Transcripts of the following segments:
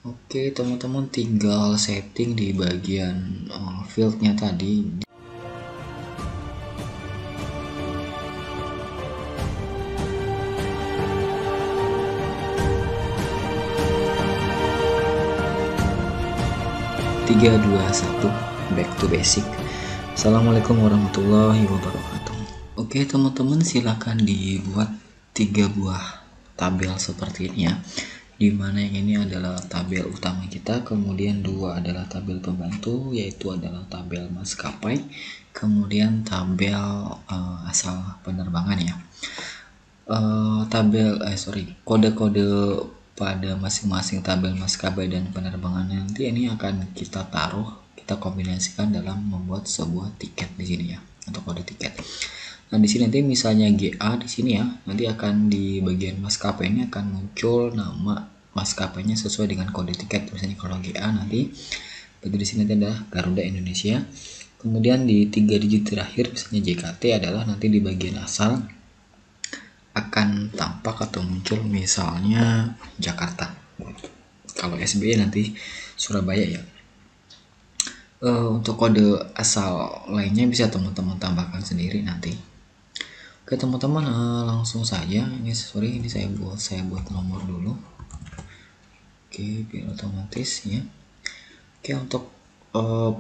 Oke teman-teman, tinggal setting di bagian fieldnya tadi. Tiga, dua, satu, back to basic. Assalamualaikum warahmatullahi wabarakatuh. Oke teman-teman, silahkan dibuat 3 buah tabel seperti ini ya, dimana yang ini adalah tabel utama kita, kemudian 2 adalah tabel pembantu, yaitu adalah tabel maskapai, kemudian tabel asal penerbangan ya. Kode-kode pada masing-masing tabel maskapai dan penerbangan nanti ini akan kita kombinasikan dalam membuat sebuah tiket di sini ya, atau kode tiket. Nah, di sini nanti misalnya GA di sini ya, nanti akan di bagian maskapai ini akan muncul nama maskapainya sesuai dengan kode tiket. Misalnya kalau GA nanti berarti di sini adalah Garuda Indonesia. Kemudian di 3 digit terakhir misalnya JKT adalah nanti di bagian asal akan tampak atau muncul misalnya Jakarta. Kalau SBY nanti Surabaya ya. Untuk kode asal lainnya bisa teman-teman tambahkan sendiri nanti. Oke teman-teman, langsung saja. Ini saya buat nomor dulu. Oke, biar otomatis ya. Oke, untuk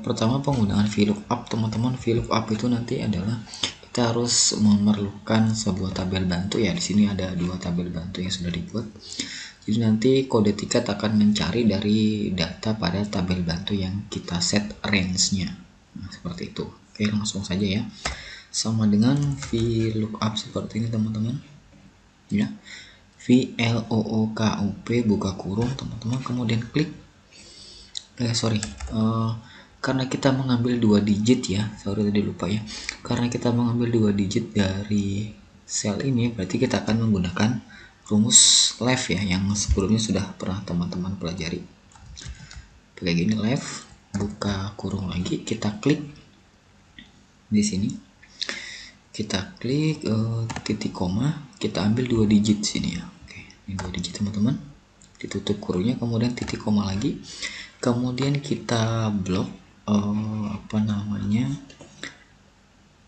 pertama penggunaan VLOOKUP teman-teman. VLOOKUP itu nanti adalah kita harus memerlukan sebuah tabel bantu ya. Di sini ada 2 tabel bantu yang sudah dibuat. Jadi nanti kode tiket akan mencari dari data pada tabel bantu yang kita set range-nya. Nah, seperti itu. Oke, langsung saja ya. Sama dengan VLOOKUP seperti ini teman-teman. Ya. VLOOKUP buka kurung teman-teman, kemudian klik. Karena kita mengambil 2 digit ya, tadi lupa ya, karena kita mengambil 2 digit dari sel ini, berarti kita akan menggunakan rumus left ya, yang sebelumnya sudah pernah teman-teman pelajari. Kayak gini, left, buka kurung lagi, kita klik di sini, kita klik titik koma, kita ambil 2 digit sini ya. Oke, ini 2 digit teman-teman, ditutup kurungnya, kemudian titik koma lagi, kemudian kita blok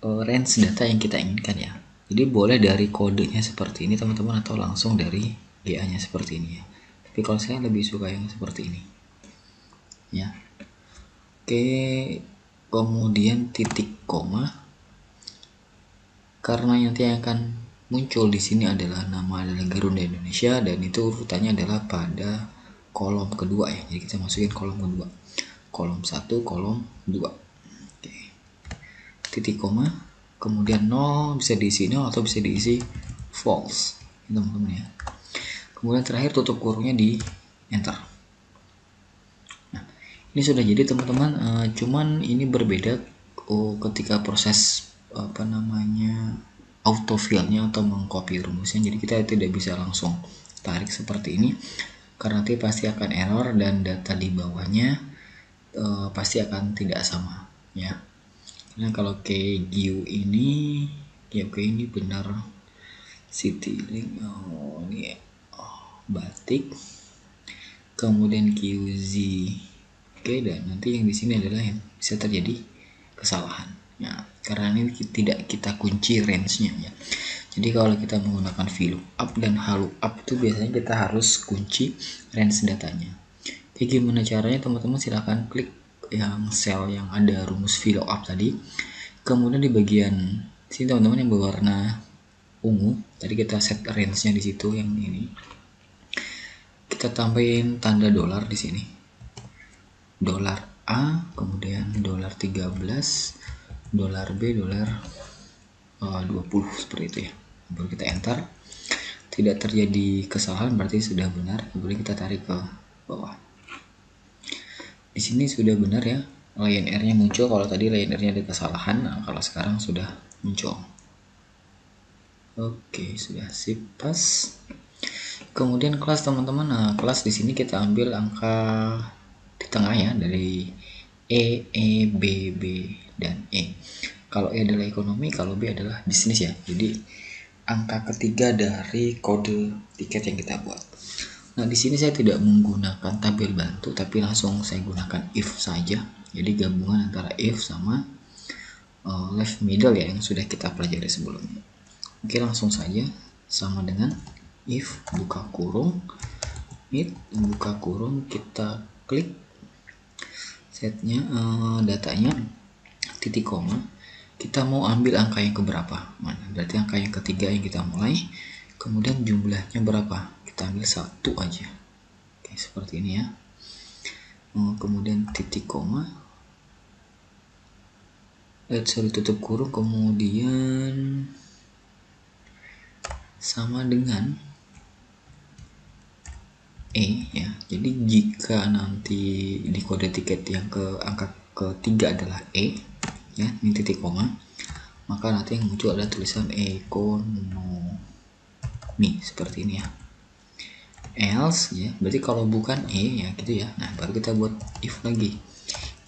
range data yang kita inginkan ya. Jadi boleh dari kodenya seperti ini teman-teman, atau langsung dari GA nya seperti ini ya. Tapi kalau saya lebih suka yang seperti ini ya. Oke, kemudian titik koma, karena nanti yang akan muncul di sini adalah Garuda Indonesia, dan itu urutannya adalah pada kolom kedua ya. Jadi kita masukin kolom kedua, kolom 1, kolom 2. Oke. Titik koma, kemudian 0 bisa diisi 0 atau bisa diisi false teman-teman ya. Kemudian terakhir tutup kurungnya di enter. Nah, ini sudah jadi teman-teman, cuman ini berbeda ketika proses autofill-nya atau mengcopy rumusnya. Jadi kita tidak bisa langsung tarik seperti ini, karena nanti pasti akan error dan data di bawahnya pasti akan tidak sama ya. Nah, kalau KGU ini ya, oke, ini benar Citylink, ini batik, kemudian QZ, oke, dan nanti yang di sini adalah yang bisa terjadi kesalahan ya, karena ini tidak kita kunci range-nya ya. Jadi kalau kita menggunakan VLOOKUP dan HLOOKUP itu biasanya kita harus kunci range datanya. Oke, gimana caranya teman-teman? Silahkan klik yang sel yang ada rumus VLOOKUP tadi, kemudian di bagian sini teman-teman yang berwarna ungu tadi kita set range-nya di situ, yang ini kita tambahin tanda dolar di sini, dolar A, kemudian dolar 13, dolar B, dolar 20 seperti itu ya. Baru kita enter, tidak terjadi kesalahan berarti sudah benar. Kemudian kita tarik ke bawah. Di sini sudah benar ya, Lion Air-nya muncul. Kalau tadi Lion Air-nya ada kesalahan, nah kalau sekarang sudah muncul. Oke, sudah sip, pas. Kemudian kelas teman-teman. Nah, kelas di sini kita ambil angka di tengah ya, dari E, B, dan E. Kalau E adalah ekonomi, kalau B adalah bisnis ya. Jadi angka ketiga dari kode tiket yang kita buat. Nah, di sini saya tidak menggunakan tabel bantu, tapi langsung saya gunakan if saja. Jadi gabungan antara if sama left middle ya, yang sudah kita pelajari sebelumnya. Oke, langsung saja sama dengan if buka kurung mid buka kurung, kita klik setnya, datanya, titik koma, kita mau ambil angka yang keberapa, mana berarti angka yang ketiga yang kita mulai, kemudian jumlahnya berapa, kita ambil 1 aja. Oke, seperti ini ya. Kemudian titik koma, tutup kurung, kemudian sama dengan ya. Jadi jika nanti di kode tiket yang ke angka ketiga adalah ya, ini titik koma, maka nanti yang muncul adalah tulisan ekonomi seperti ini ya. Else ya, berarti kalau bukan ya gitu ya. Nah, baru kita buat if lagi.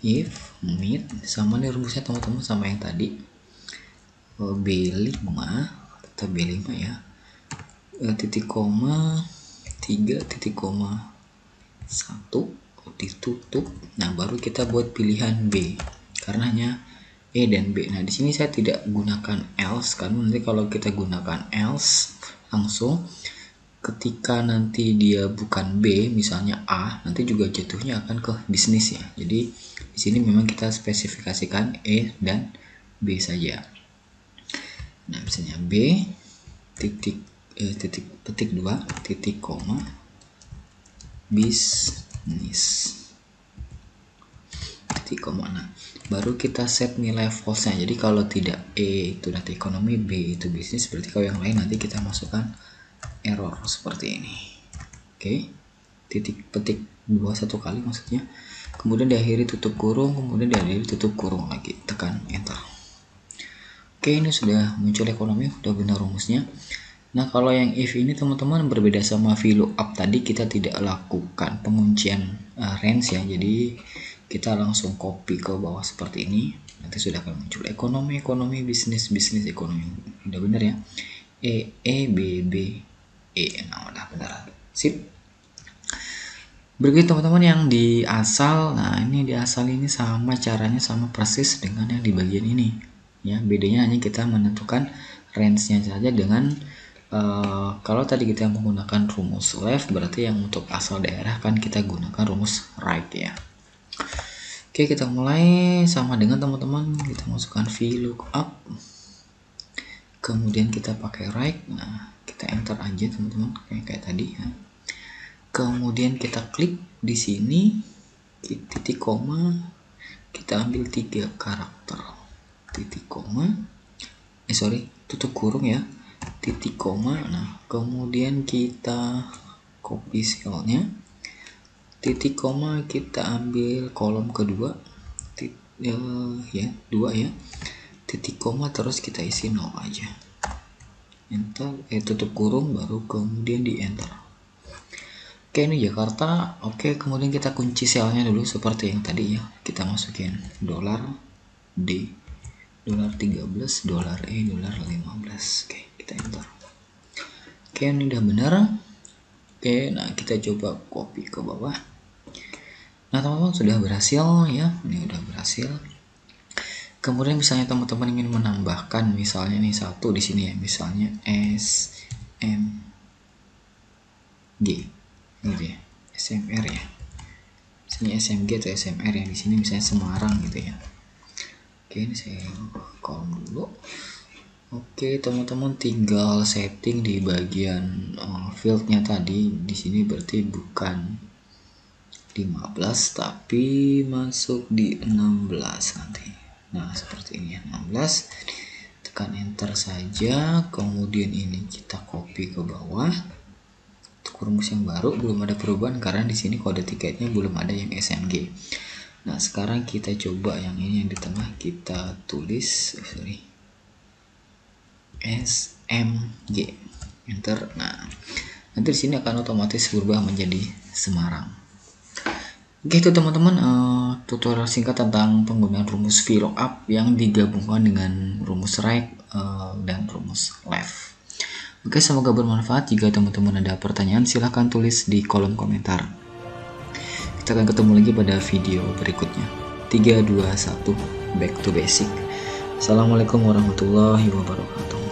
If mid sama nih rumusnya teman-teman, sama yang tadi, B5 tetap B5 ya, titik koma 3 titik koma 1 ditutup. Nah, baru kita buat pilihan B karena hanya dan B. Nah, di sini saya tidak gunakan else karena nanti kalau kita gunakan else langsung, ketika nanti dia bukan B, misalnya A, nanti juga jatuhnya akan ke bisnis ya. Jadi di sini memang kita spesifikasikan dan B saja. Nah, misalnya B titik 2 titik koma bisnis titik koma. Nah, baru kita set nilai false-nya. Jadi kalau tidak itu data ekonomi, B itu bisnis, berarti kalau yang lain nanti kita masukkan error seperti ini. Oke, petik 2 satu kali maksudnya, kemudian diakhiri tutup kurung, kemudian diakhiri tutup kurung lagi, tekan enter. Oke, ini sudah muncul ekonomi, udah benar rumusnya. Nah, kalau yang if ini teman-teman berbeda sama VLOOKUP tadi, kita tidak lakukan penguncian range ya, jadi kita langsung copy ke bawah seperti ini, nanti sudah akan muncul ekonomi, bisnis, ekonomi. Udah benar ya, B nah udah benar, sip. Berikut teman-teman yang di asal. Nah, ini di asal ini sama caranya, sama persis dengan yang di bagian ini ya, bedanya hanya kita menentukan range-nya saja dengan kalau tadi kita menggunakan rumus left, berarti yang untuk asal daerah kan kita gunakan rumus right ya. Oke, kita mulai sama dengan teman-teman, kita masukkan VLOOKUP, kemudian kita pakai right. Nah, kita enter aja teman-teman kayak tadi ya. Kemudian kita klik di sini, titik koma, kita ambil 3 karakter, titik koma, tutup kurung ya, titik koma. Nah, kemudian kita copy cellnya, titik koma, kita ambil kolom kedua, 2 ya, titik koma, terus kita isi 0 aja, enter, tutup kurung, baru kemudian di enter. Oke, ini Jakarta. Oke, kemudian kita kunci selnya dulu seperti yang tadi ya, kita masukin $D, $13, $15. Oke, kita enter. Oke, ini udah benar. Oke, nah kita coba copy ke bawah. Nah, teman-teman sudah berhasil ya, ini udah berhasil. Kemudian misalnya teman-teman ingin menambahkan misalnya nih satu di sini ya, misalnya SMG gitu ya, SMR ya, sini SMG atau SMR yang di sini misalnya Semarang gitu ya. Oke, ini saya kolom dulu. Oke, teman-teman tinggal setting di bagian fieldnya tadi. Di sini berarti bukan 15 tapi masuk di 16 nanti. Nah, seperti ini ya, 16. Tekan enter saja, kemudian ini kita copy ke bawah. Untuk rumus yang baru belum ada perubahan karena di sini kode tiketnya belum ada yang SMG. Nah, sekarang kita coba yang ini yang di tengah, kita tulis SMG, enter. Nah, nanti di sini akan otomatis berubah menjadi Semarang. Oke, itu teman-teman tutorial singkat tentang penggunaan rumus VLOOKUP yang digabungkan dengan rumus right dan rumus left. Oke, semoga bermanfaat. Jika teman-teman ada pertanyaan, silahkan tulis di kolom komentar. Kita akan ketemu lagi pada video berikutnya. 3, 2, 1, back to basic. Assalamualaikum warahmatullahi wabarakatuh.